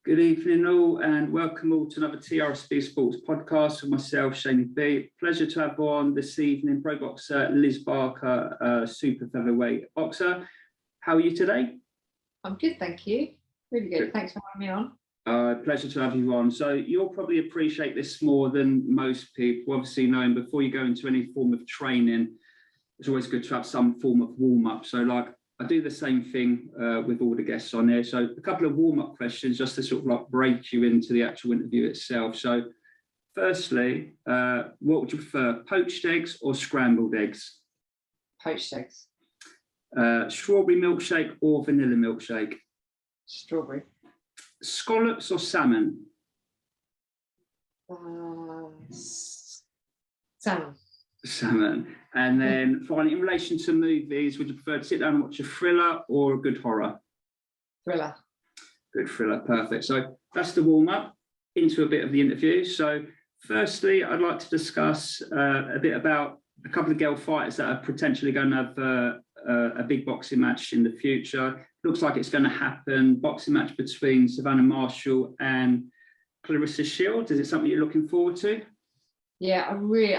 Good evening all, and welcome all to another TRSB Sports podcast with myself, Shane B. Pleasure to have on this evening pro boxer Liz Barker, super featherweight boxer. How are you today? I'm good, thank you. Really good. Thanks for having me on. Pleasure to have you on. So you'll probably appreciate this more than most people. Obviously, knowing before you go into any form of training, it's always good to have some form of warm-up. So I do the same thing with all the guests on there. So a couple of warm-up questions just to sort of like break you into the actual interview itself. So firstly, what would you prefer, poached eggs or scrambled eggs? Poached eggs. Strawberry milkshake or vanilla milkshake? Strawberry. Scallops or salmon? Salmon. Salmon. And then finally, in relation to movies, would you prefer to sit down and watch a thriller or a good horror? Thriller. Good thriller, perfect. So that's the warm-up into a bit of the interview. So firstly, I'd like to discuss a bit about a couple of girl fighters that are potentially going to have a big boxing match in the future. Looks like it's going to happen, boxing match between Savannah Marshall and Clarissa Shields. Is it something you're looking forward to? Yeah, I really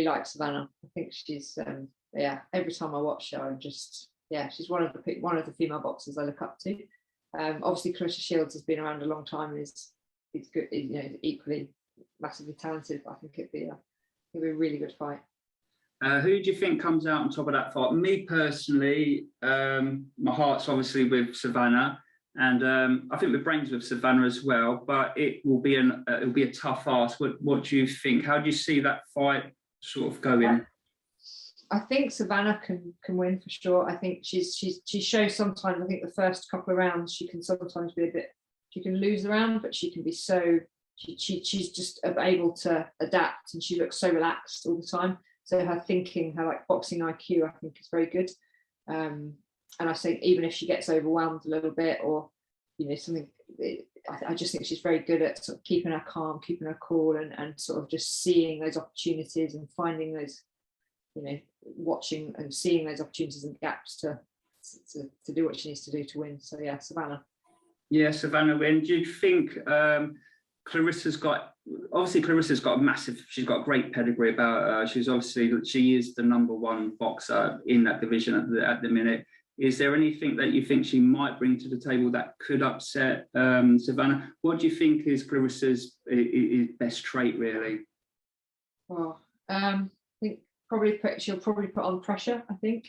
like Savannah. I think she's every time I watch her, she's one of the female boxers I look up to. Obviously Clarissa Shields has been around a long time and is good, equally massively talented, but I think it'd be a really good fight. Who do you think comes out on top of that fight? Me personally, my heart's obviously with Savannah, and I think the brain's with Savannah as well. But it'll be a tough ask. What do you think? How do you see that fight sort of going? I think Savannah can win for sure. I think she shows sometimes. I think the first couple of rounds she can sometimes be she can lose the round, but she can be so. She's just able to adapt, and she looks so relaxed all the time. So her thinking, her boxing IQ, I think is very good. And I think even if she gets overwhelmed a little bit, or something, I just think she's very good at sort of keeping her calm, keeping her cool, and sort of just seeing those opportunities and finding those, watching and seeing those opportunities and gaps to do what she needs to do to win. So yeah, Savannah. Yeah, Savannah win. Do you think Clarissa's got a massive, she's got a great pedigree about her. She is the number one boxer in that division at the minute. Is there anything that you think she might bring to the table that could upset Savannah? What do you think is Clarissa's best trait, really? Well, I think she'll probably put on pressure, I think.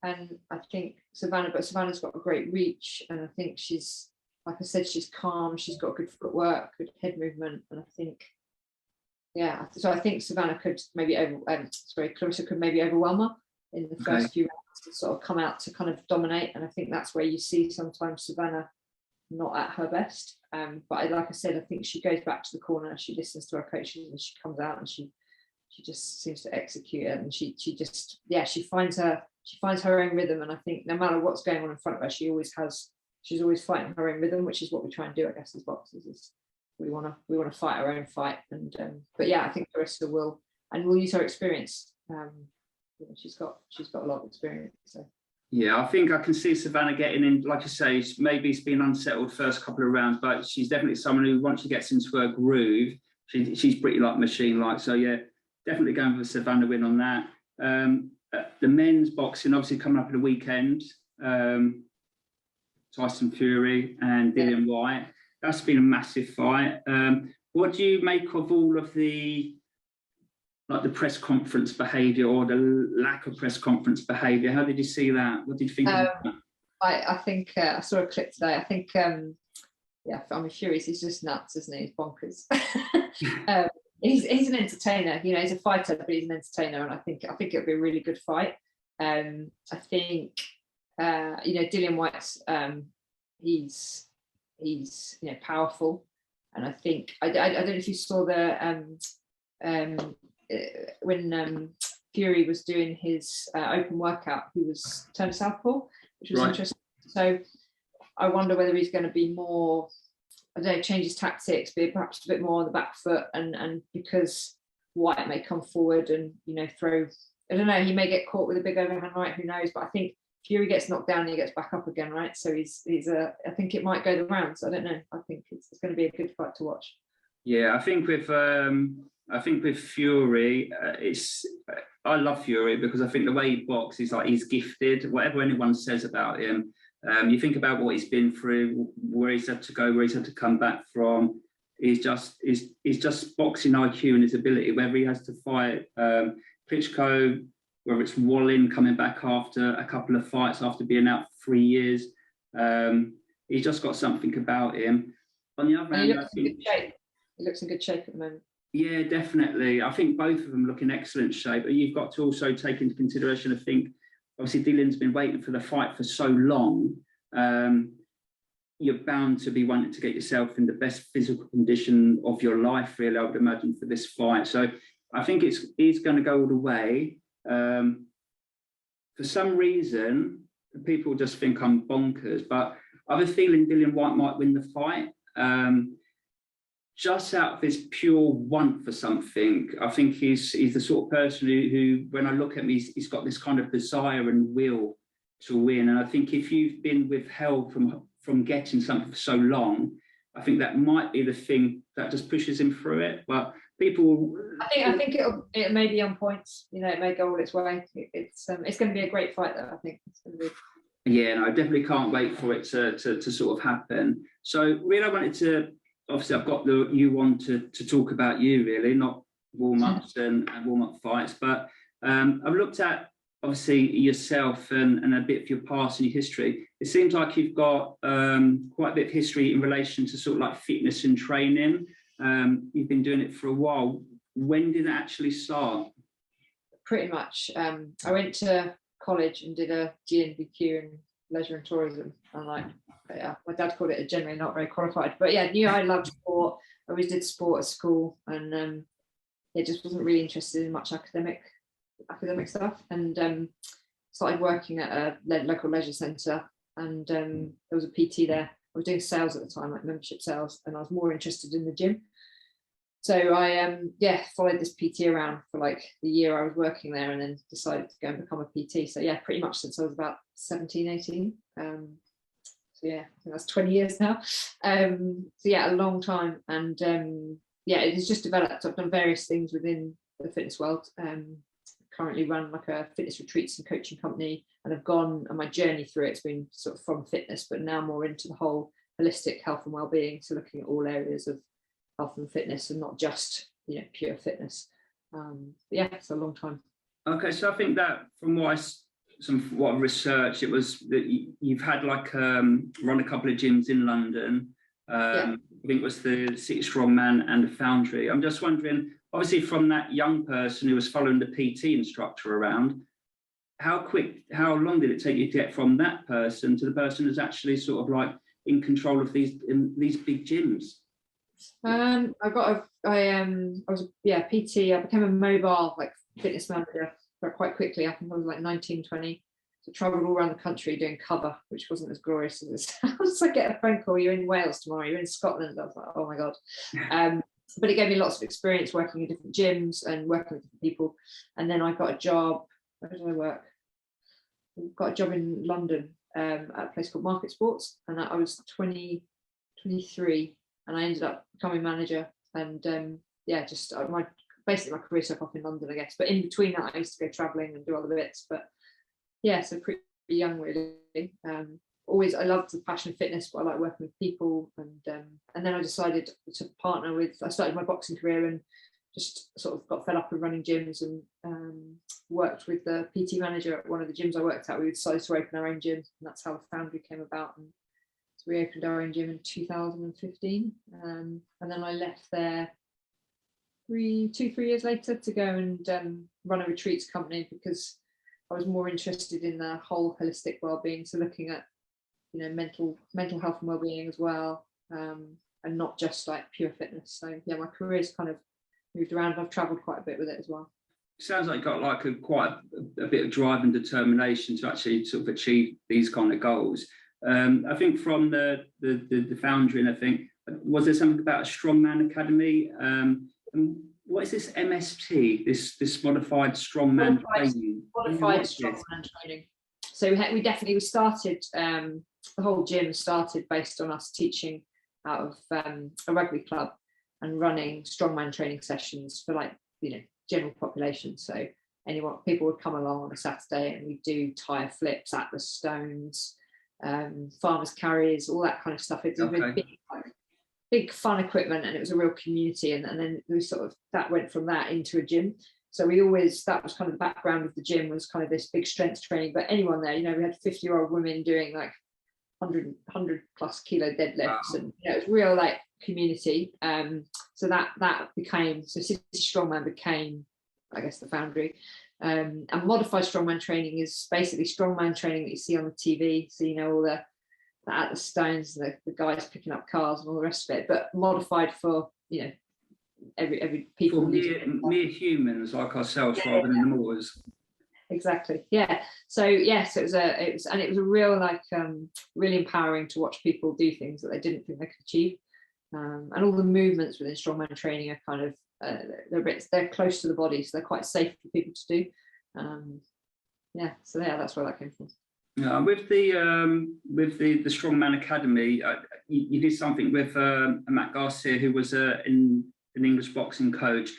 And I think Savannah's got a great reach, and I think she's, like I said, she's calm, she's got good footwork, good head movement, and I think, so I think Savannah could maybe Clarissa could maybe overwhelm her in the first few rounds to sort of come out to kind of dominate, and I think that's where you see sometimes Savannah not at her best. But like I said, I think she goes back to the corner, she listens to her coaches, and she comes out and she just seems to execute it, and she finds her own rhythm, and I think no matter what's going on in front of her, she's always fighting her own rhythm, which is what we try and do, I guess, as boxers. Is we want to fight our own fight, and but yeah, I think Clarissa will use her experience. She's got a lot of experience. So yeah, I think I can see Savannah getting in. Like I say, maybe it's been unsettled first couple of rounds, but she's definitely someone who, once she gets into her groove, she's pretty machine-like. So yeah, definitely going for the Savannah win on that. The men's boxing obviously coming up at the weekend. Tyson Fury and Dillian Whyte. That's been a massive fight. What do you make of all of the press conference behaviour, or the lack of press conference behaviour? How did you see that? What did you think of that? I think I saw a clip today. I think Fury's, he's just nuts, isn't he? He's bonkers. He's an entertainer. He's a fighter, but he's an entertainer, and I think it'll be a really good fight. I think Dillian Whyte's he's powerful, and I think I don't know if you saw the when Fury was doing his open workout, he was turned southpaw, which was interesting. So I wonder whether he's going to be more, I don't know, change his tactics, be perhaps a bit more on the back foot, and because Whyte may come forward and throw, I don't know, he may get caught with a big overhand right, who knows, but I think Fury gets knocked down, he gets back up again, right? So he's I think it might go the rounds. I don't know. I think it's going to be a good fight to watch. Yeah, I think with Fury, I love Fury because I think the way he boxes, like, he's gifted. Whatever anyone says about him, you think about what he's been through, where he's had to go, where he's had to come back from. He's just boxing IQ and his ability. Whether he has to fight Klitschko, whether it's Wallin coming back after a couple of fights after being out for 3 years, he's just got something about him. On the other hand, He looks in good shape at the moment. Yeah, definitely. I think both of them look in excellent shape. But you've got to also take into consideration, I think, obviously Dylan's been waiting for the fight for so long. You're bound to be wanting to get yourself in the best physical condition of your life, really, I would imagine, for this fight. So I think he's going to go all the way. For some reason, people just think I'm bonkers, but I have a feeling Dillian Whyte might win the fight. Just out of his pure want for something. I think he's the sort of person who when I look at him, he's got this kind of desire and will to win. And I think if you've been withheld from getting something for so long, I think that might be the thing that just pushes him through it. But people, I think it may be on points. You know, it may go all its way. It's going to be a great fight, though. I think it's going to be. Yeah, no, I definitely can't wait for it to sort of happen. So really, I wanted to. Obviously, I've got you on to talk about you, really, not warm-ups and warm-up fights. But I've looked at, obviously, yourself and a bit of your past and your history. It seems like you've got quite a bit of history in relation to sort of like fitness and training. You've been doing it for a while. When did it actually start? Pretty much. I went to college and did a GNVQ in leisure and tourism. And my dad called it generally not very qualified, but yeah, knew I loved sport. I always did sport at school, and just wasn't really interested in much academic stuff. And started working at a local leisure centre, and there was a PT there. I was doing sales at the time, like membership sales, and I was more interested in the gym. So I followed this PT around for like the year I was working there, and then decided to go and become a PT. So yeah, pretty much since I was about 17, 18. So yeah, I think that's 20 years now. So yeah, a long time. And it has just developed. I've done various things within the fitness world. Currently run like a fitness retreats and coaching company, and I've gone, and my journey through it's been sort of from fitness, but now more into the whole holistic health and well-being. So looking at all areas of health and fitness, and not just pure fitness. It's a long time. Okay, so I think that from what I've researched, it was that you've had like run a couple of gyms in London. I think it was the City Strongman and the Foundry. I'm just wondering, obviously from that young person who was following the PT instructor around, how long did it take you to get from that person to the person who's actually sort of like in control of these big gyms? I was a PT. I became a mobile like fitness manager quite quickly. I think I was like 19, 20. So traveled all around the country doing cover, which wasn't as glorious as it sounds. I get a phone call, you're in Wales tomorrow, you're in Scotland. I was like, oh my God. But it gave me lots of experience working in different gyms and working with different people. And then I got a job. Where did I work? I got a job in London at a place called Market Sports. And I was 23. And I ended up becoming manager, and basically my career took off in London, I guess. But in between that, I used to go travelling and do other bits. But yeah, so pretty young really. I loved the passion of fitness, but I like working with people. And then I decided to partner with. I started my boxing career and just sort of got fed up with running gyms, and worked with the PT manager at one of the gyms I worked at. We decided to open our own gym, and that's how the Foundry came about. And we opened our own gym in 2015, and then I left there 3 years later to go and run a retreats company, because I was more interested in the whole holistic well-being, so looking at mental health and well-being as well, and not just like pure fitness. So yeah, my career's kind of moved around. I've traveled quite a bit with it as well. Sounds like you got like quite a bit of drive and determination to actually sort of achieve these kind of goals. I think from the Foundry, and I think, was there something about a Strongman Academy? And what is this MST, this modified Strongman training? Modified Strongman training. So we definitely started, the whole gym started based on us teaching out of a rugby club and running strongman training sessions for, like, you know, general population. So people would come along on a Saturday and we do tire flips, Atlas stones, farmers carries, all that kind of stuff. It's a big fun equipment, and it was a real community. And then we that went from that into a gym. So that was kind of the background of the gym, was kind of this big strength training. But anyone there, you know, we had 50-year-old women doing like 100 plus kilo deadlifts, and you know, it was real like community. So that became, so City Strongman became, I guess, the foundry. And modified strongman training is basically strongman training that you see on the TV. So, you know, all the Atlas stones, the guys picking up cars and all the rest of it, but modified for, you know, every people. For mere humans like ourselves, rather than the Moors. Exactly. Yeah. So yes, it was a real, like, really empowering to watch people do things that they didn't think they could achieve. And all the movements within strongman training are kind of they're close to the body, so they're quite safe for people to do. So that's where that came from. With the Strongman Academy, you did something with Matt Garcia, who was an English boxing coach.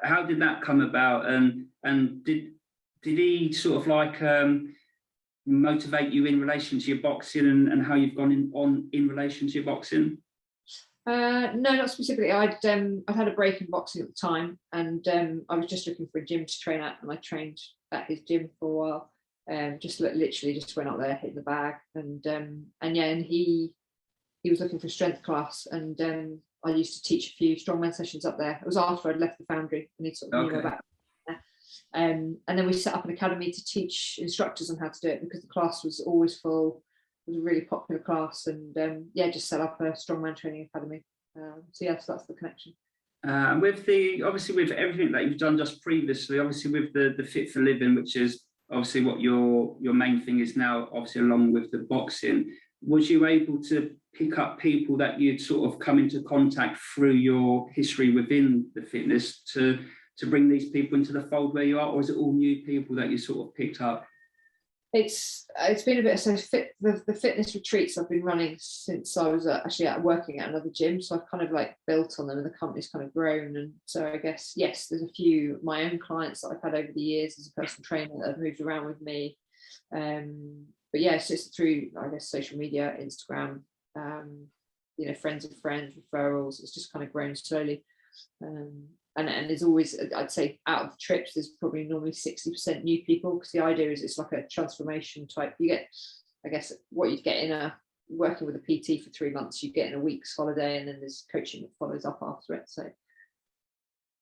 How did that come about? And did he sort of like motivate you in relation to your boxing and how you've gone in relation to your boxing? No, not specifically. I'd had a break in boxing at the time, and I was just looking for a gym to train at, and I trained at his gym for a while. Literally just went out there, hit the bag, and he was looking for a strength class, and I used to teach a few strongman sessions up there. It was after I'd left the foundry, and he sort of knew about it. And then we set up an academy to teach instructors on how to do it, because the class was always full. It was a really popular class, and just set up a strongman training academy. So that's the connection. With everything that you've done just previously, obviously with the Fit for Living, which is obviously what your main thing is now, obviously along with the boxing, was you able to pick up people that you'd sort of come into contact through your history within the fitness to bring these people into the fold where you are, or is it all new people that you sort of picked up? It's been a bit, so the fitness retreats I've been running since I was actually working at another gym, so I've kind of like built on them, and the company's kind of grown. And so I guess, yes, there's a few my own clients that I've had over the years as a personal trainer that have moved around with me, but yeah, it's just through, I guess, social media, Instagram, you know, friends of friends, referrals. It's just kind of grown slowly. And there's always, I'd say, out of the trips, there's probably normally 60% new people, because the idea is it's like a transformation type. You get, I guess, what you'd get in working with a PT for 3 months, you get in a week's holiday, and then there's coaching that follows up after it. So.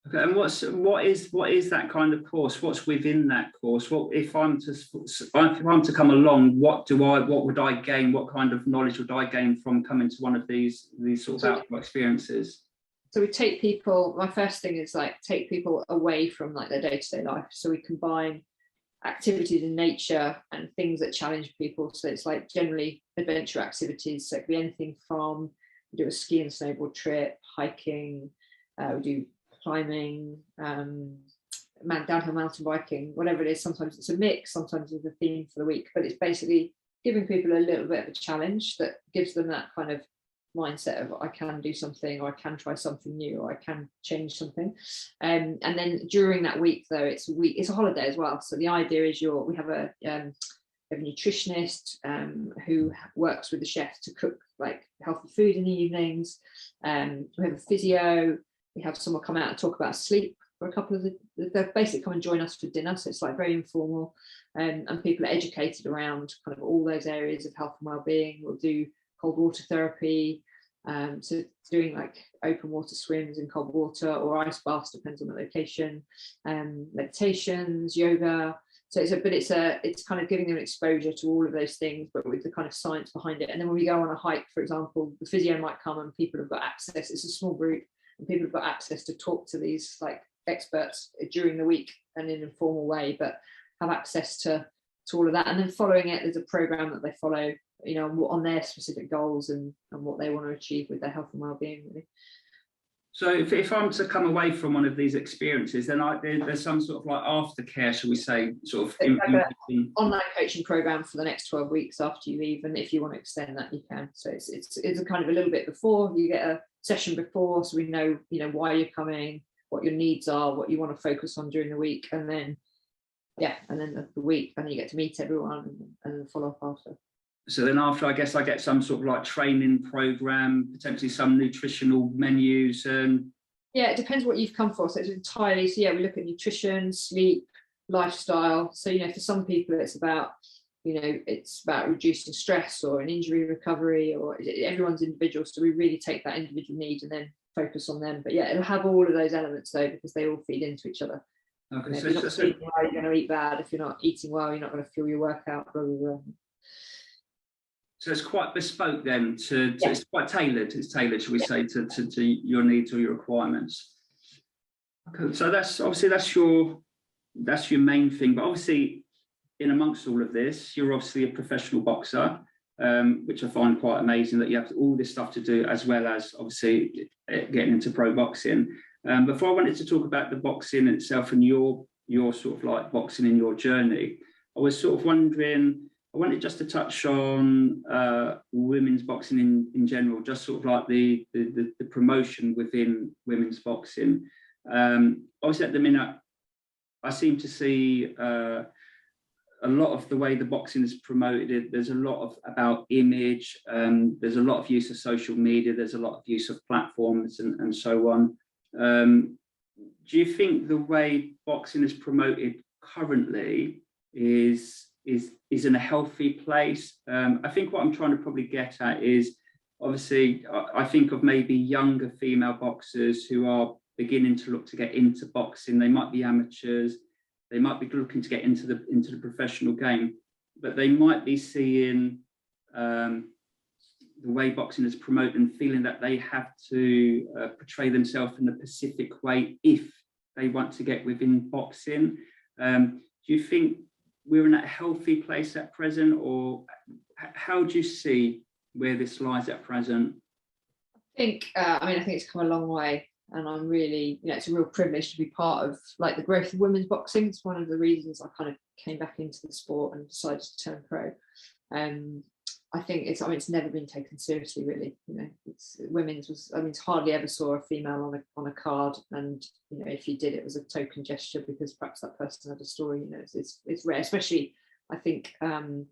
Okay, and what is that kind of course? What's within that course? What if I'm to come along? What would I gain? What kind of knowledge would I gain from coming to one of these sort of outdoor experiences? So we take people, my first thing is like take people away from like their day-to-day life. So we combine activities in nature and things that challenge people. So it's like generally adventure activities. So it could be anything from, we do a ski and snowboard trip, hiking, we do climbing, downhill mountain biking, whatever it is. Sometimes it's a mix, sometimes it's a theme for the week, but it's basically giving people a little bit of a challenge that gives them that kind of mindset of I can do something, or I can try something new, or I can change something. And then during that week, though, it's a holiday as well. So the idea is we have a nutritionist who works with the chef to cook like healthy food in the evenings. We have a physio. We have someone come out and talk about sleep for a couple of they basically come and join us for dinner. So it's like very informal, and people are educated around kind of all those areas of health and well-being. We'll do cold water therapy, so doing like open water swims in cold water, or ice baths, depends on the location, meditations, yoga. So it's kind of giving them exposure to all of those things, but with the kind of science behind it. And then when we go on a hike, for example, the physio might come and people have got access. It's a small group, and people have got access to talk to these like experts during the week and in an informal way, but have access to all of that. And then following it, there's a program that they follow, you know, on their specific goals and what they want to achieve with their health and well-being, really. So if I'm to come away from one of these experiences, then there's some sort of like aftercare, shall we say, sort of It's like an online coaching program for the next 12 weeks after you leave, and if you want to extend that, you can. So it's a kind of a little bit before, you get a session before, so we know, you know, why you're coming, what your needs are, what you want to focus on during the week, and then the week, and then you get to meet everyone and follow up after. So then after, I guess I get some sort of like training program, potentially some nutritional menus. And yeah, it depends what you've come for. So it's entirely, so yeah, we look at nutrition, sleep, lifestyle. So, you know, for some people it's about, you know, it's about reducing stress or an injury recovery, or everyone's individual. So we really take that individual need and then focus on them. But yeah, it'll have all of those elements though, because they all feed into each other. okay, You know, so, if you're not eating well, you're going to eat bad. If you're not eating well, you're not going to fuel your workout. Blah, blah, blah. so it's quite bespoke then, Yeah. It's quite tailored. It's tailored, shall we say, to your needs or your requirements. Okay, so that's your main thing. But obviously, in amongst all of this, you're obviously a professional boxer, which I find quite amazing that you have all this stuff to do, as well as obviously getting into pro boxing. Before I wanted to talk about the boxing itself and your sort of like boxing in your journey, I was sort of wondering. I wanted just to touch on women's boxing in general, just sort of like the promotion within women's boxing. Obviously, at the minute, I seem to see a lot of the way the boxing is promoted. There's a lot about image. There's a lot of use of social media. There's a lot of use of platforms and so on. Do you think the way boxing is promoted currently is in a healthy place? I think what I'm trying to probably get at is, obviously, I think of maybe younger female boxers who are beginning to look to get into boxing. They might be amateurs, they might be looking to get into the professional game, but they might be seeing the way boxing is promoted and feeling that they have to portray themselves in a specific way if they want to get within boxing. Do you think we're in a healthy place at present, or how do you see where this lies at present? I think it's come a long way, and I'm really, you know, it's a real privilege to be part of like the growth of women's boxing. It's one of the reasons I kind of came back into the sport and decided to turn pro. I think it's never been taken seriously, really. You know, it's hardly ever saw a female on a card, and you know, if you did, it was a token gesture because perhaps that person had a story. You know, it's rare, especially I think the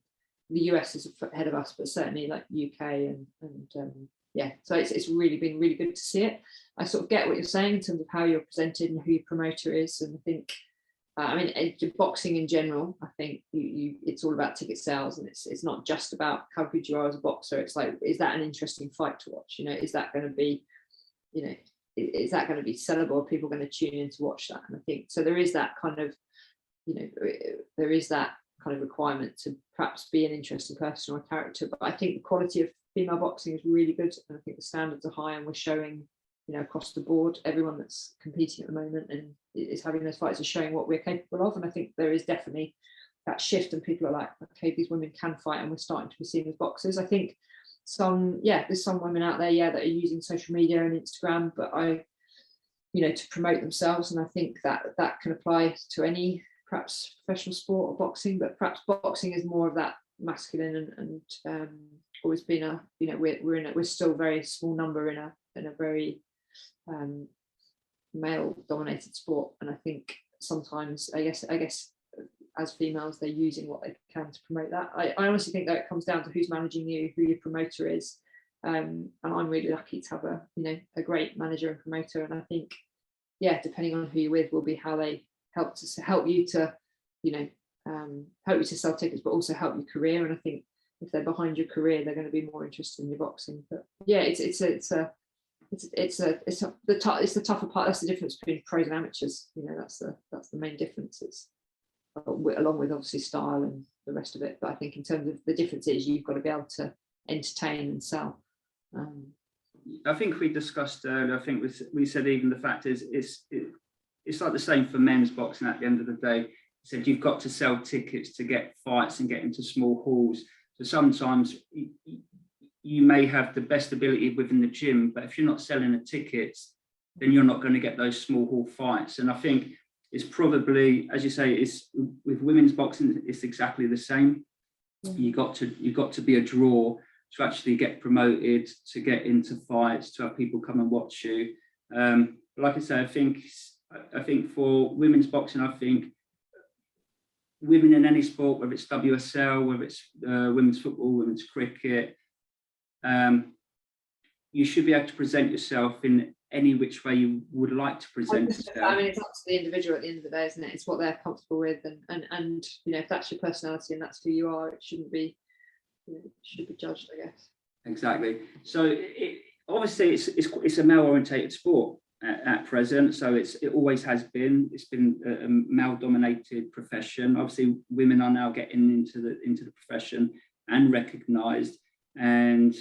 US is ahead of us, but certainly like UK and yeah. So it's really been really good to see it. I sort of get what you're saying in terms of how you're presented and who your promoter is, and I think. Boxing in general, I think it's all about ticket sales, and it's not just about how good you are as a boxer. It's like, is that an interesting fight to watch? You know, is that going to be, you know, is that going to be sellable? Are people going to tune in to watch that? And I think so. There is that kind of, you know, there is that kind of requirement to perhaps be an interesting person or a character. But I think the quality of female boxing is really good, and I think the standards are high, and we're showing, you know, across the board, everyone that's competing at the moment and is having those fights is showing what we're capable of. And I think there is definitely that shift, and people are like, okay, these women can fight, and we're starting to be seen as boxers. I think there's some women out there, that are using social media and Instagram, but you know, to promote themselves. And I think that can apply to any perhaps professional sport or boxing, but perhaps boxing is more of that masculine and always been a, you know, we're still a very small number in a very male dominated sport. And I think sometimes I guess as females they're using what they can to promote that. I honestly think that it comes down to who's managing you, who your promoter is, and I'm really lucky to have a great manager and promoter. And I think depending on who you're with will be how they help you to help you to sell tickets, but also help your career. And I think if they're behind your career, they're going to be more interested in your boxing. But it's the tougher part. That's the difference between pros and amateurs. You know, that's the main difference. It's along with obviously style and the rest of it. But I think in terms of the difference is you've got to be able to entertain and sell. I think we discussed earlier. I think we said even the fact is it's like the same for men's boxing. At the end of the day, you said you've got to sell tickets to get fights and get into small halls. So sometimes you may have the best ability within the gym, but if you're not selling the tickets, then you're not going to get those small hall fights. And I think it's probably, as you say, it's with women's boxing, it's exactly the same. You got to be a draw to actually get promoted, to get into fights, to have people come and watch you. Like I say, I think for women's boxing, I think women in any sport, whether it's WSL, whether it's women's football, women's cricket, you should be able to present yourself in any which way you would like to present yourself. I mean, it's up to the individual at the end of the day, isn't it? It's what they're comfortable with, and you know, if that's your personality and that's who you are, it shouldn't be, you know, it should be judged, I guess. Exactly. So obviously it's a male-orientated sport at present. So it always has been. It's been a male-dominated profession. Obviously, women are now getting into the profession and recognised, and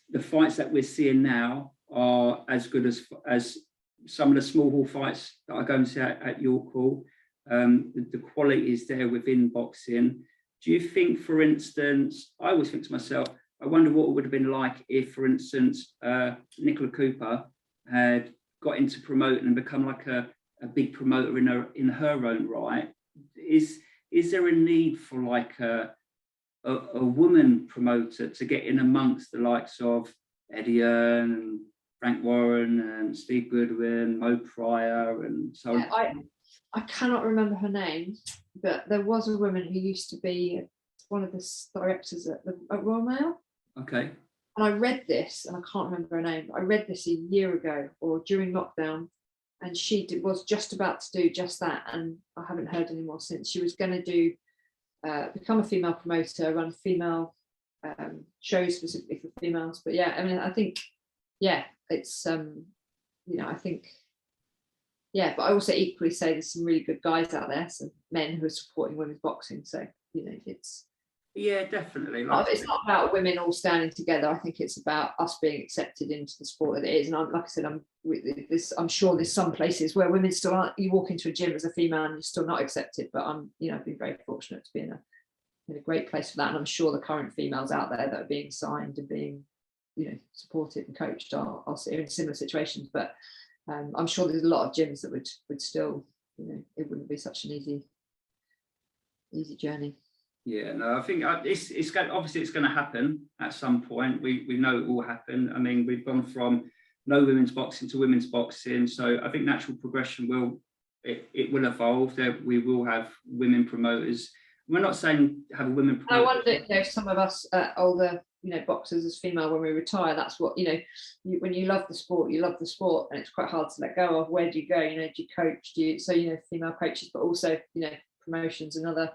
the fights that we're seeing now are as good as some of the small hall fights that I go and see at York Hall. The quality is there within boxing. Do you think, for instance, I always think to myself, I wonder what it would have been like if, for instance, Nicola Cooper had got into promoting and become like a big promoter in her own right. Is there a need for like a woman promoter to get in amongst the likes of Eddie Earn and Frank Warren and Steve Goodwin, Mo Pryor, and so on? I cannot remember her name, but there was a woman who used to be one of the directors at Royal Mail. Okay. And I read this, and I can't remember her name, but I read this a year ago or during lockdown, and she was just about to do just that, and I haven't heard any more since. She was going to do become a female promoter, run female shows specifically for females. But yeah, I mean, I think, yeah, it's you know, I think, yeah, but I also equally say there's some really good guys out there, some men who are supporting women's boxing. So, you know, it's, yeah, definitely. it's not about women all standing together. I think it's about us being accepted into the sport that it is. And like I said, I'm sure there's some places where women still aren't. You walk into a gym as a female and you're still not accepted. But I've been very fortunate to be in a great place for that. And I'm sure the current females out there that are being signed and being, you know, supported and coached are in similar situations. But I'm sure there's a lot of gyms that would still, you know, it wouldn't be such an easy journey. Yeah, no, I think it's obviously it's going to happen at some point. We know it will happen. I mean, we've gone from no women's boxing to women's boxing, so I think natural progression will evolve. There we will have women promoters. We're not saying have a women promoter. I wonder, you know, some of us older, you know, boxers as female, when we retire, that's what, you know, when you love the sport, and it's quite hard to let go of. Where do you go? You know, do you coach? So, you know, female coaches, but also, you know, promotions, another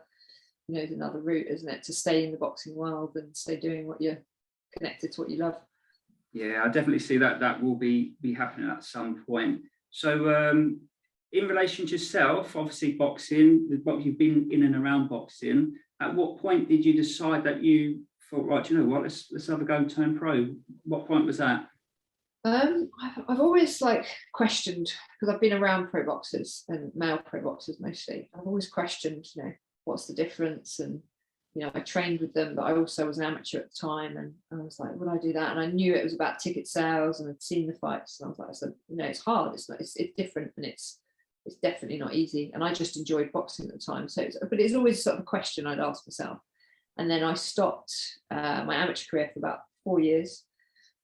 route, isn't it, to stay in the boxing world and stay doing what you're connected to, what you love. Yeah, I definitely see that will be happening at some point. So in relation to yourself, obviously boxing, you've been in and around boxing. At what point did you decide that you thought, right, you know what, let's have a go and turn pro? What point was that? I've always questioned, because I've been around pro boxers and male pro boxers mostly. I've always questioned, you know, what's the difference? And, you know, I trained with them, but I also was an amateur at the time, and I was like, would I do that? And I knew it was about ticket sales, and I'd seen the fights, and I was like, so, you know, it's hard, it's different, and it's definitely not easy. And I just enjoyed boxing at the time. So but it's always sort of a question I'd ask myself. And then I stopped my amateur career for about 4 years.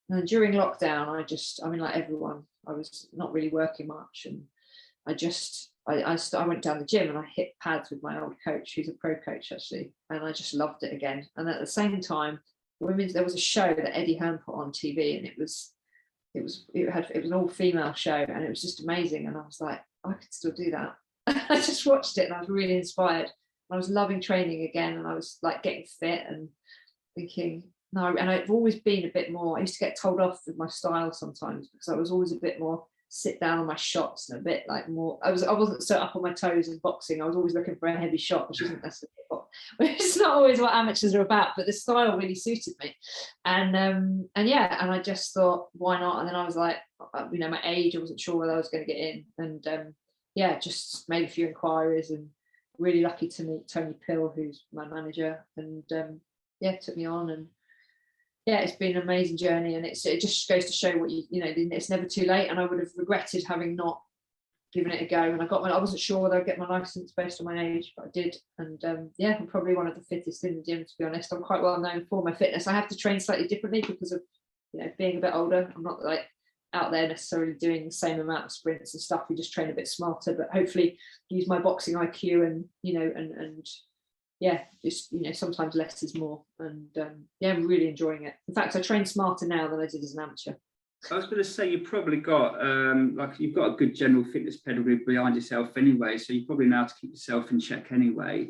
And then during lockdown, I mean, like everyone, I was not really working much, and I went down the gym and I hit pads with my old coach, who's a pro coach actually, and I just loved it again. And at the same time, there was a show that Eddie Hearn put on TV, and it was an all female show, and it was just amazing. And I was like, I could still do that. I just watched it and I was really inspired. I was loving training again, and I was like getting fit and thinking, no. And I've always been a bit more, I used to get told off with my style sometimes, because I was always a bit more sit down on my shots and a bit like more, I wasn't so up on my toes in boxing. I was always looking for a heavy shot, which isn't necessarily, it's not always what amateurs are about, but the style really suited me. And yeah, and I just thought, why not? And then I was like, you know, my age, I wasn't sure whether I was going to get in, and yeah, just made a few inquiries, and really lucky to meet Tony Pill, who's my manager, and yeah, took me on, and yeah, it's been an amazing journey, and it just goes to show what you know, it's never too late. And I would have regretted having not given it a go. And I wasn't sure whether I'd get my license based on my age, but I did. And yeah, I'm probably one of the fittest in the gym, to be honest. I'm quite well known for my fitness. I have to train slightly differently because of, you know, being a bit older. I'm not like out there necessarily doing the same amount of sprints and stuff. We just train a bit smarter, but hopefully use my boxing IQ and, you know, and yeah, just, you know, sometimes less is more. And yeah, I'm really enjoying it. In fact, I train smarter now than I did as an amateur. I was going to say, you've probably got like, you've got a good general fitness pedigree behind yourself anyway, so you probably know how to keep yourself in check anyway.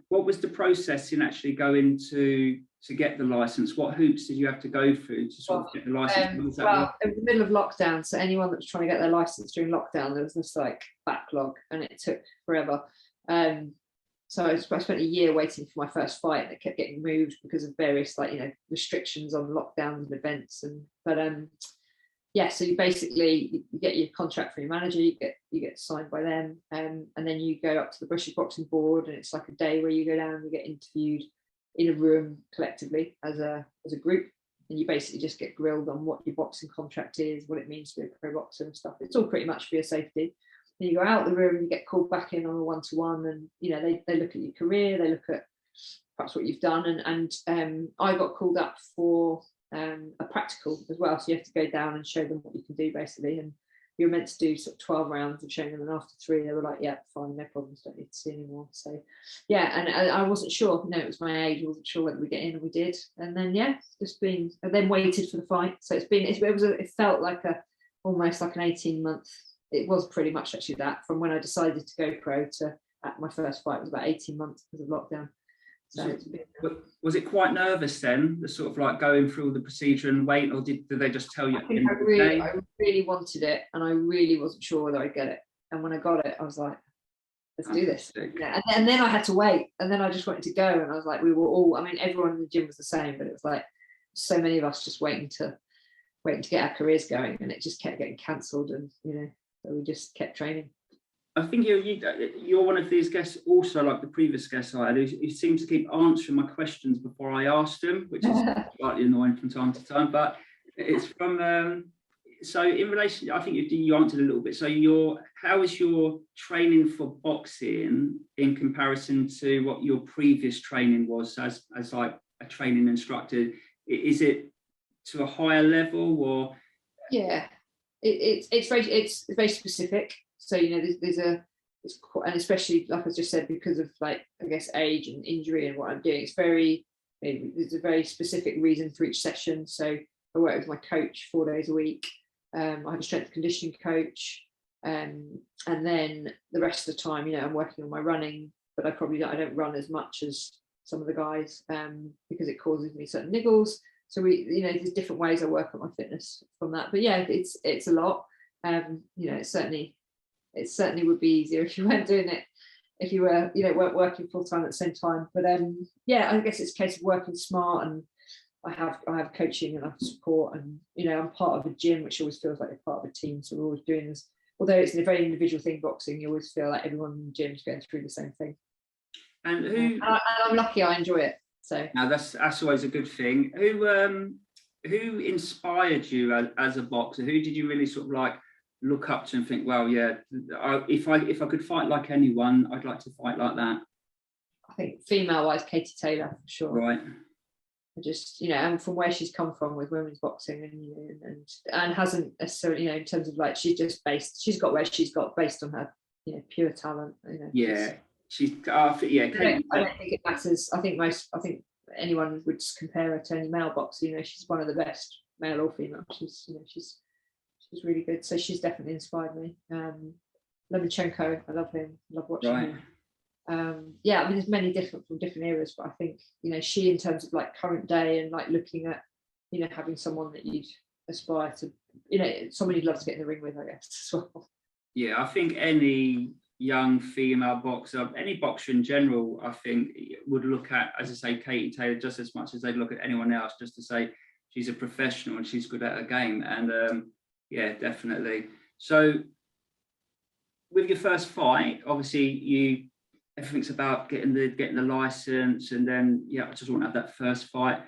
What was the process in actually going to get the license? What hoops did you have to go through to sort of get the license? Well, in the middle of lockdown, so anyone that was trying to get their license during lockdown, there was this like backlog, and it took forever. So I spent a year waiting for my first fight, and it kept getting moved because of various, like, you know, restrictions on lockdowns and events. And but yeah, so you basically you get your contract from your manager, you get signed by them, and then you go up to the British Boxing Board, and it's like a day where you go down and you get interviewed in a room collectively as a group, and you basically just get grilled on what your boxing contract is, what it means to be a pro boxer and stuff. It's all pretty much for your safety. Then you go out the room and you get called back in on a one-to-one, and you know, they look at your career, they look at perhaps what you've done, and I got called up for a practical as well, so you have to go down and show them what you can do basically. And you're meant to do sort of 12 rounds of showing them, and after 3 they were like, yeah, fine, no problems, don't need to see anymore. So yeah, and I wasn't sure, no, it was my age, I wasn't sure whether we get in, and we did. And then yeah, just been, and then waited for the fight. So it felt like almost like an 18-month, it was pretty much actually that, from when I decided to go pro to at my first fight was about 18 months because of lockdown. So it's been, was it quite nervous then, the sort of like going through the procedure and wait, or did they just tell you? I really wanted it, and I really wasn't sure whether I'd get it. And when I got it, I was like, let's do this. Yeah. And then I had to wait, and then I just wanted to go, and I was like, we were all, I mean, everyone in the gym was the same, but it was like so many of us just waiting to get our careers going, and it just kept getting cancelled, and you know, so we just kept training. I think you're one of these guests also, like the previous guests I had, who seems to keep answering my questions before I asked them, which is slightly annoying from time to time. But it's from so in relation, I think you answered a little bit. So how is your training for boxing in comparison to what your previous training was as like a training instructor? Is it to a higher level, or? Yeah, it's very specific. So, you know, it's quite, and especially like I just said, because of, like, I guess age and injury and what I'm doing, there's a very specific reason for each session. So I work with my coach 4 days a week. I have a strength and conditioning coach, and then the rest of the time, you know, I'm working on my running, but I don't run as much as some of the guys because it causes me certain niggles. So you know, there's different ways I work on my fitness from that. But yeah, it's a lot. You know, it certainly would be easier if you weren't doing it, if you were, you know, weren't working full time at the same time. But yeah, I guess it's a case of working smart, and I have coaching and I have support, and you know, I'm part of a gym, which always feels like you're part of a team. So we're always doing this, although it's a very individual thing, boxing, you always feel like everyone in the gym is going through the same thing. And I'm lucky, I enjoy it. So now that's always a good thing. Who inspired you as a boxer? Who did you really sort of like look up to and think, well, yeah, if I could fight like anyone, I'd like to fight like that? I think female-wise, Katie Taylor, for sure. Right. Just, you know, and from where she's come from with women's boxing, and you know, and hasn't necessarily, you know, in terms of like, she's got where she's got based on her, you know, pure talent. You know, yeah, I don't think it matters. I think anyone would compare her to any male boxer. You know, she's one of the best, male or female. She's really good. So she's definitely inspired me. Lomachenko, I love him. Love watching him. Yeah, I mean, there's many from different eras, but I think, you know, she, in terms of like current day and like looking at, you know, having someone that you'd aspire to, you know, someone you'd love to get in the ring with, I guess, as well. Yeah, I think any young female boxer, any boxer in general, I think would look at, as I say, Katie Taylor just as much as they'd look at anyone else, just to say she's a professional and she's good at her game. And yeah, definitely. So with your first fight, obviously everything's about getting the license, and then yeah, I just want to have that first fight.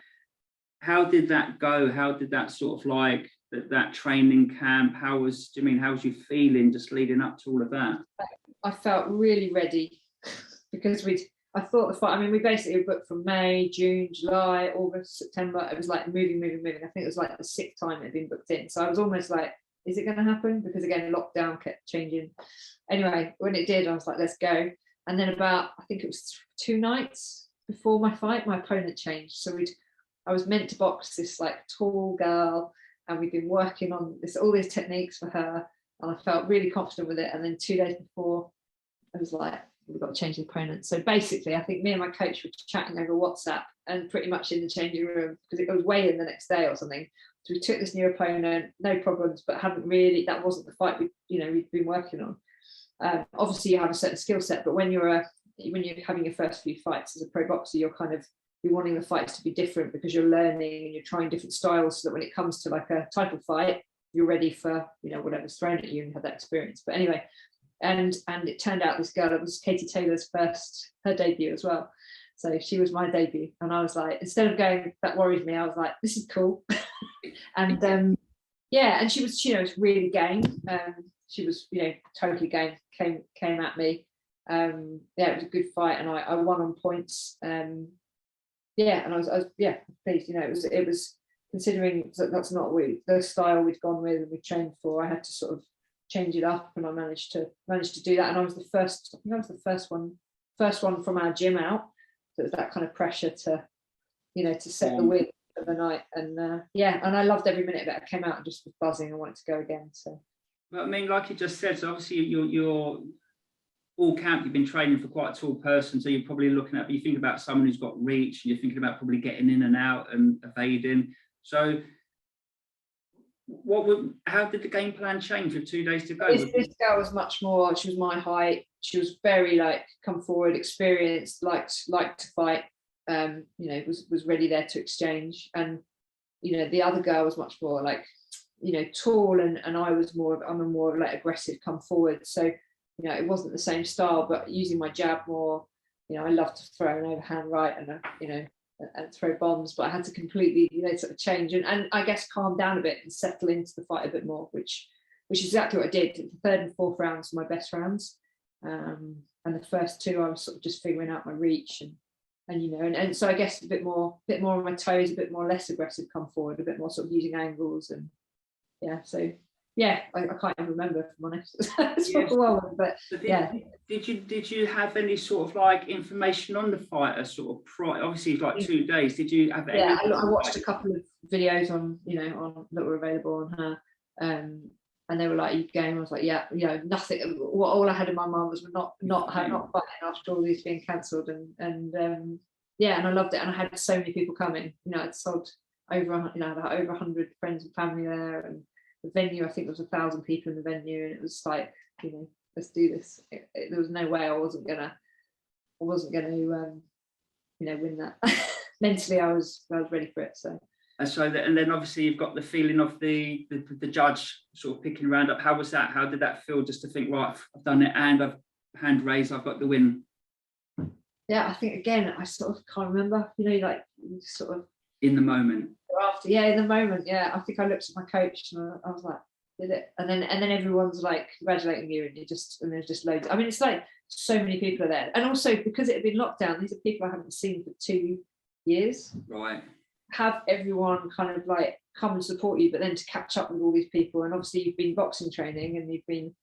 how did that go? How did that sort of like that training camp? How was you feeling just leading up to all of that? I felt really ready because I thought the fight, I mean, we basically booked from May, June, July, August, September. It was like moving. I think it was like the 6th time it had been booked in. So I was almost like, is it going to happen? Because again, lockdown kept changing. Anyway, when it did, I was like, let's go. And then about, I think it was 2 nights before my fight, my opponent changed. So I was meant to box this like tall girl, and we'd been working on all these techniques for her, and I felt really confident with it. And then 2 days before, I was like, we've got to change the opponent. So basically, I think me and my coach were chatting over WhatsApp and pretty much in the changing room, because it was weigh in the next day or something. So we took this new opponent, no problems, but that wasn't the fight we'd been working on. Obviously, you have a certain skill set, but when you're having your first few fights as a pro boxer, you're wanting the fights to be different, because you're learning and you're trying different styles, so that when it comes to like a title fight, you're ready for whatever's thrown at you and have that experience. But anyway, and it turned out this girl, it was Katie Taylor's her debut as well. So she was my debut, and I was like, instead of going, that worried me, I was like, this is cool. And and she was really game. She was totally game, came at me. It was a good fight, and I won on points. And I was pleased. It was considering that's not the style we'd gone with and we trained for. I had to sort of change it up, and I managed to do that. And I was the first. I think I was the first one from our gym out. So it was that kind of pressure to set the win of the night. And and I loved every minute of it. I came out and just was buzzing and wanted to go again. So. Well, I mean, like you just said, so obviously you're all camp, you've been training for quite a tall person, so you're probably you think about someone who's got reach, and you're thinking about probably getting in and out and evading. So how did the game plan change with 2 days to go? This girl was much more, she was my height, she was very come forward, experienced, liked to fight, was ready there to exchange. And the other girl was much more tall, and I'm a more like aggressive, come forward. So it wasn't the same style, but using my jab more. I love to throw an overhand right and throw bombs, but I had to completely sort of change and I guess calm down a bit and settle into the fight a bit more, which is exactly what I did. The 3rd and 4th rounds were my best rounds, and the first 2 I was sort of just figuring out my reach and so I guess a bit more on my toes, a bit more less aggressive, come forward, a bit more sort of using angles. And I can't even remember, if I'm honest. It's yes. A while, but Did you have any sort of like information on the fighter sort of obviously it's like 2 days? Did you have any? Yeah, I watched a couple of videos on that were available on her, and they were like, "You game?" I was like, "Yeah, nothing." All I had in my mind was not fighting after all these being cancelled, and I loved it, and I had so many people coming. I'd sold over 100 friends and family there, and the venue, I think there was 1,000 people in the venue, and it was like, let's do this. There was no way I wasn't gonna win that. Mentally, I was ready for it. So. And then obviously you've got the feeling of the judge sort of picking around up. How was that? How did that feel? Just to think, right, I've done it, and I've hand raised, I've got the win. Yeah, I think again, I sort of can't remember. Sort of in the moment. After, in the moment, I think I looked at my coach and I was like, did it? And then everyone's like congratulating you, and there's just loads. I mean, it's like so many people are there, and also because it had been locked down, these are people I haven't seen for 2 years. Right. Have everyone kind of like come and support you, but then to catch up with all these people, and obviously you've been boxing training and you've been,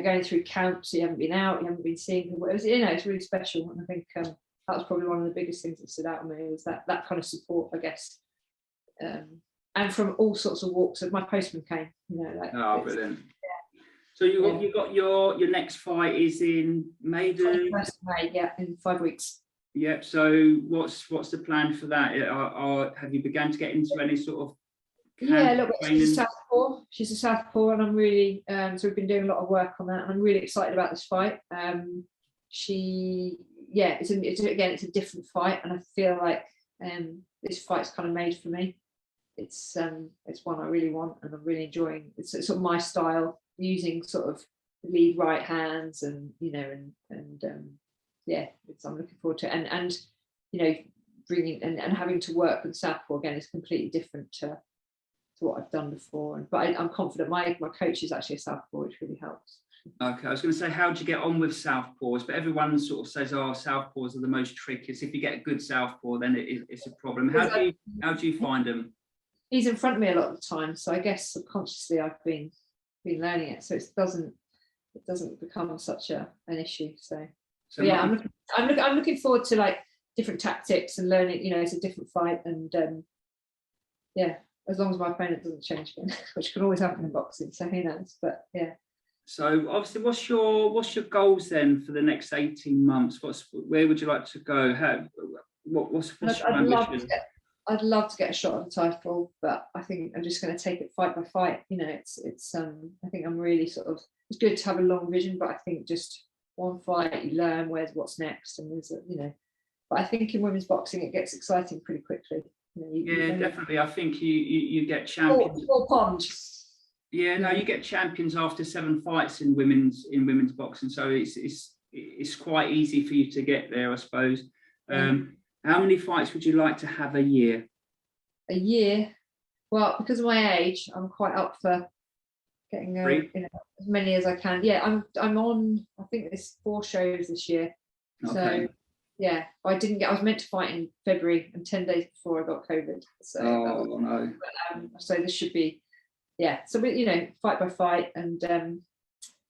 going through camps, you haven't been out, you haven't been seeing people. It was, it's really special, and I think that was probably one of the biggest things that stood out to me, was that kind of support, I guess. And from all sorts of walks of my postman came, brilliant. Yeah. So you got your next fight is in May. 21st of May, in 5 weeks. Yeah. So what's the plan for that? Have you begun to get into any sort of look, she's a Southpaw, and I'm really so we've been doing a lot of work on that, and I'm really excited about this fight. It's a different fight, and I feel like this fight's kind of made for me. It's one I really want, and I'm really enjoying. It's sort of my style, using sort of lead right hands, and I'm looking forward to it. And bringing and having to work with Southpaw again is completely different to what I've done before. But I'm confident. My coach is actually a Southpaw, which really helps. Okay, I was going to say, how do you get on with Southpaws? But everyone sort of says, "Oh, Southpaws are the most trickiest. If you get a good Southpaw, then it's a problem." How do you find them? He's in front of me a lot of the time, so I guess subconsciously I've been learning it, so it doesn't become such an issue. So yeah, I'm looking forward to like different tactics and learning. You know, it's a different fight, and yeah, as long as my opponent doesn't change again, which can always happen in boxing. So who knows? But yeah. So obviously, what's your goals then for the next 18 months? Where would you like to go? What's your ambition? I'd love to get a shot at the title, but I think I'm just going to take it fight by fight. You know, it's I think I'm really sort of, it's good to have a long vision, but I think just one fight, you learn what's next, and there's but I think in women's boxing it gets exciting pretty quickly. You know, definitely. I think you get champions. Full pond. Yeah, no, you get champions after 7 fights in women's boxing, so it's quite easy for you to get there, I suppose. How many fights would you like to have a year? A year? Well, because of my age, I'm quite up for getting as many as I can. Yeah, I'm on. I think there's 4 shows this year. Okay. So yeah, I was meant to fight in February, and 10 days before I got COVID. So no. So this should be, yeah. So we, fight by fight, and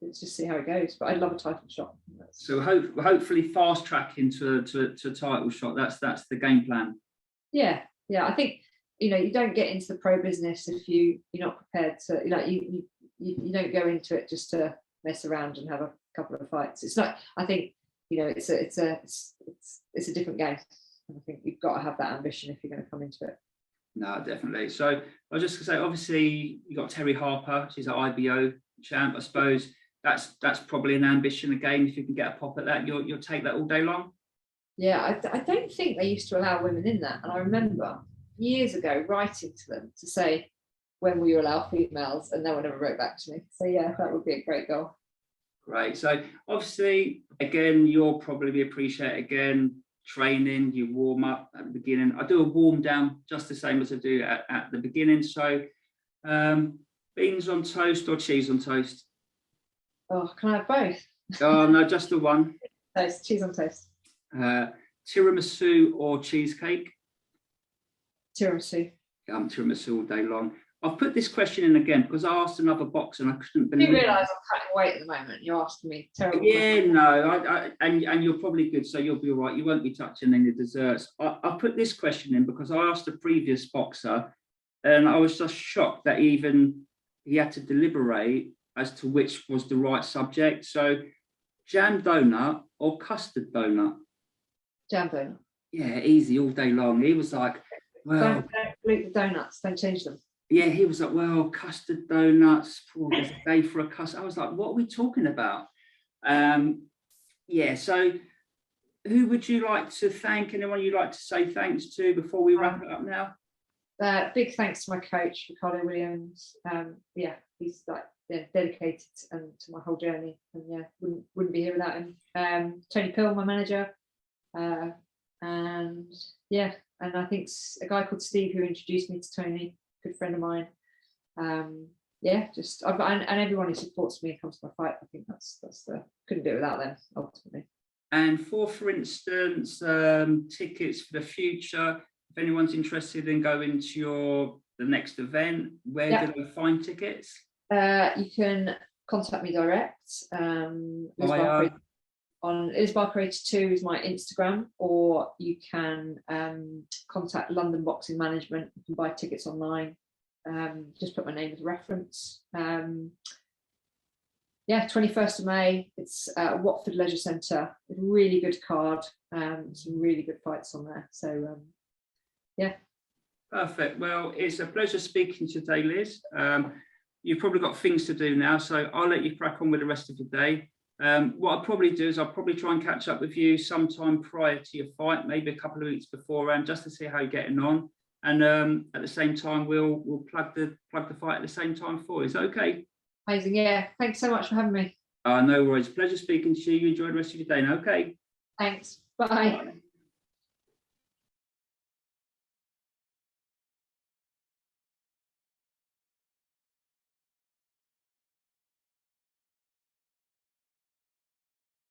let's just see how it goes. But I'd love a title shot. So hopefully fast track into a title shot. That's the game plan. Yeah. I think you don't get into the pro business if you're not prepared to. You don't go into it just to mess around and have a couple of fights. It's not. I think it's a different game. I think you've got to have that ambition if you're going to come into it. No, definitely. So I was just going to say, obviously you got Terry Harper. She's an IBO champ, I suppose. That's probably an ambition again. If you can get a pop at that, you'll take that all day long. Yeah, I don't think they used to allow women in that, and I remember years ago writing to them to say when will you allow females, and no one ever wrote back to me. So yeah, that would be a great goal. Great. So obviously, again, you'll probably appreciate training. You warm up at the beginning. I do a warm down just the same as I do at the beginning. So beans on toast or cheese on toast? Oh, can I have both? Oh, no, just the one. Toast, cheese on toast. Tiramisu or cheesecake? Tiramisu. Tiramisu all day long. I've put this question in again because I asked another boxer and I couldn't believe. You realise I'm cutting weight at the moment. You're asking me terrible. Yeah, no, and you're probably good, so you'll be all right. You won't be touching any desserts. I put this question in because I asked a previous boxer, and I was just shocked that even he had to deliberate as to which was the right subject. So, jam donut or custard donut? Jam donut. Yeah, easy all day long. He was like, well, don't pollute the donuts. Don't change them. Yeah, he was like, well, custard donuts, there's a day for a custard. I was like, what are we talking about? Yeah, so who would you like to thank? Anyone you'd like to say thanks to before we wrap it up now? Big thanks to my coach, Ricardo Williams. Yeah, he's dedicated to my whole journey, and yeah, wouldn't be here without him. Tony Pill, my manager, and yeah, and I think a guy called Steve who introduced me to Tony, good friend of mine. Yeah, just and everyone who supports me and comes to my fight. I think that's couldn't do it without them ultimately. And for instance, tickets for the future. If anyone's interested in going to the next event, where do they find tickets? You can contact me direct. On Isbarker82 is my Instagram, or you can contact London Boxing Management. You can buy tickets online. Just put my name as a reference. Yeah, 21st of May. It's at Watford Leisure Centre. A really good card. Some really good fights on there. So yeah. Perfect. Well, it's a pleasure speaking today, Liz. You've probably got things to do now, so I'll let you crack on with the rest of the day. What I'll probably do is I'll probably try and catch up with you sometime prior to your fight, maybe a couple of weeks beforehand, just to see how you're getting on. And at the same time, we'll plug the fight at the same time for you. Is that okay? Amazing. Yeah. Thanks so much for having me. No worries. Pleasure speaking to you. You enjoy the rest of your day now. Okay. Thanks. Bye.